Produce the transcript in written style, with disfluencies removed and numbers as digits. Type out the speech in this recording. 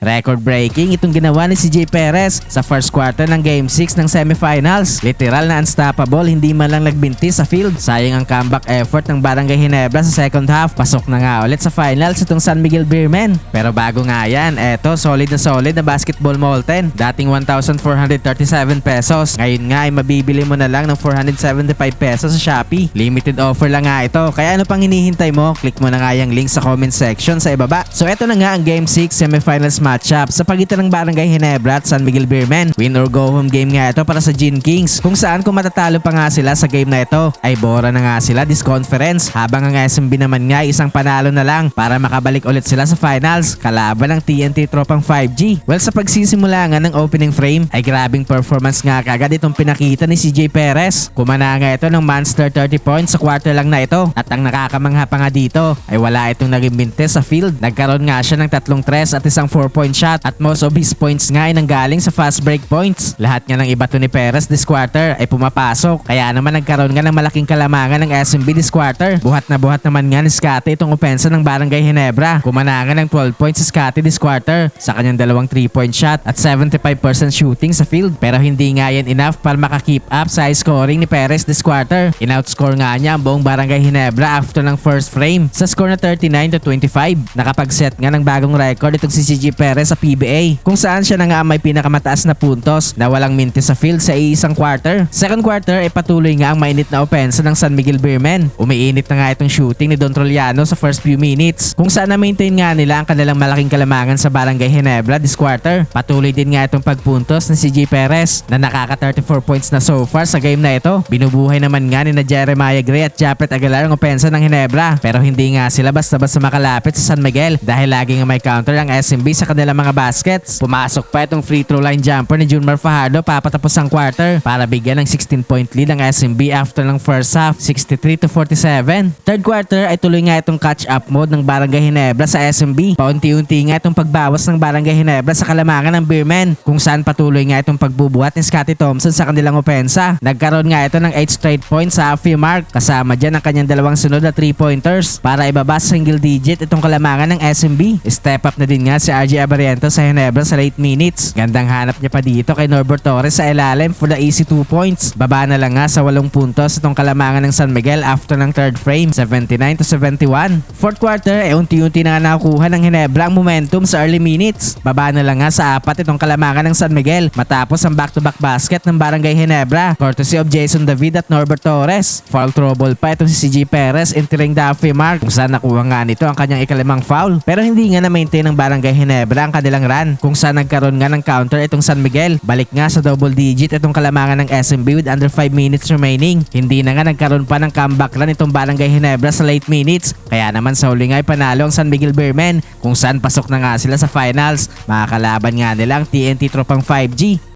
Record-breaking itong ginawa ni CJ Perez sa first quarter ng Game 6 ng semifinals. Literal na unstoppable, hindi man lang nagbinti sa field. Sayang ang comeback effort ng Barangay Ginebra sa second half. Pasok na nga ulit sa finals itong San Miguel Beermen. Pero bago nga yan, eto solid na basketball molten. Dating 1,437 pesos. Ngayon nga ay mabibili mo na lang ng 475 pesos sa Shopee. Limited offer lang nga ito. Kaya ano pang hinihintay mo? Click mo na nga yung link sa comment section sa ibaba. So eto na nga ang Game 6 semifinals matchup sa pagitan ng Barangay Ginebra at San Miguel Beermen. Win or go home game nga ito para sa Gin Kings, kung saan kung matatalo pa nga sila sa game na ito ay bora na nga sila this conference, habang ang SMB naman nga isang panalo na lang para makabalik ulit sila sa finals kalaban ng TNT tropang 5G. Well, sa pagsisimula nga ng opening frame ay grabing performance nga kagad itong pinakita ni CJ Perez. Kumana nga ito ng monster 30 points sa quarter lang na ito, at ang nakakamangha pa nga dito ay wala itong naging binte sa field. Nagkaroon nga siya ng 3 tres at isang 4-point shot, at most of his points nga ay nanggaling sa fast break points. Lahat nga ng iba to ni Perez this quarter ay pumapasok, kaya naman nagkaroon nga ng malaking kalamangan ng SMB this quarter. Buhat na buhat naman nga ni Scotty itong opensa ng Barangay Ginebra. Kumanangan ng 12 points si Scotty this quarter sa kanyang dalawang 3-point shot at 75% shooting sa field, pero hindi nga yan enough para makakeep up sa high scoring ni Perez this quarter. In-outscore nga niya ang buong Barangay Ginebra after ng first frame sa score na 39-25. Nakapag-set nga ng bagong record itong si CJ Perez sa PBA, kung saan siya na nga may pinakamataas na puntos na walang minti sa field sa iisang quarter. Second quarter ay patuloy nga ang mainit na opensa ng San Miguel Beermen. Umiinit na nga itong shooting ni Don Troliano sa first few minutes, kung saan na-maintain nga nila ang kanilang malaking kalamangan sa Barangay Ginebra this quarter. Patuloy din nga itong pagpuntos ni CJ Perez na nakaka 34 points na so far sa game na ito. Binubuhay naman nga ni na Jeremiah Gray at Japet Aguilar ang opensa ng Ginebra, pero hindi nga sila basta-basta makalapit sa San Miguel dahil lagi nga may counter ang SMB sa kanilang mga baskets. Pumasok pa itong free throw line jumper ni Junmar Fajardo papatapos ang quarter para bigyan ng 16-point lead ang SMB after ng first half, 63-47. Third quarter ay tuloy nga itong catch-up mode ng Barangay Ginebra sa SMB. Paunti-unti nga itong pagbawas ng Barangay Ginebra sa kalamangan ng Beermen, kung saan patuloy nga itong pagbubuhat ni Scotty Thompson sa kanilang opensa. Nagkaroon nga ito ng 8 straight points sa half mark, kasama dyan ang kanyang dalawang sunod na 3-pointers para ibaba sa single digit itong kalamangan ng SMB. Step up na din nga si RJ Abariento sa Ginebra sa late minutes. Gandang hanap niya pa dito kay Norbert Torres sa ilalim for the easy 2 points. Baba na lang nga sa 8 puntos itong kalamangan ng San Miguel after ng third frame, 79-71. Fourth quarter ay unti-unti na nga nakukuha ng Ginebra ang momentum sa early minutes. Baba na lang nga sa 4 itong kalamangan ng San Miguel matapos ang back-to-back basket ng Barangay Ginebra courtesy of Jason David at Norbert Torres. Foul trouble pa itong si CJ Perez entering the halfway mark, kung saan nakuha nga nito ang kanyang ikalimang foul, pero hindi nga na-maintain ng Barangay Ginebra ang kanilang run, kung saan nagkaroon nga ng counter itong San Miguel. Balik nga sa double digit itong kalamangan ng SMB with under 5 minutes remaining. Hindi na nga nagkaroon pa ng comeback run itong Barangay Ginebra sa late minutes, kaya naman sa huli nga ay panalo ang San Miguel Beermen, kung saan pasok na nga sila sa finals. Makakalaban nga nila ang TNT tropang 5G.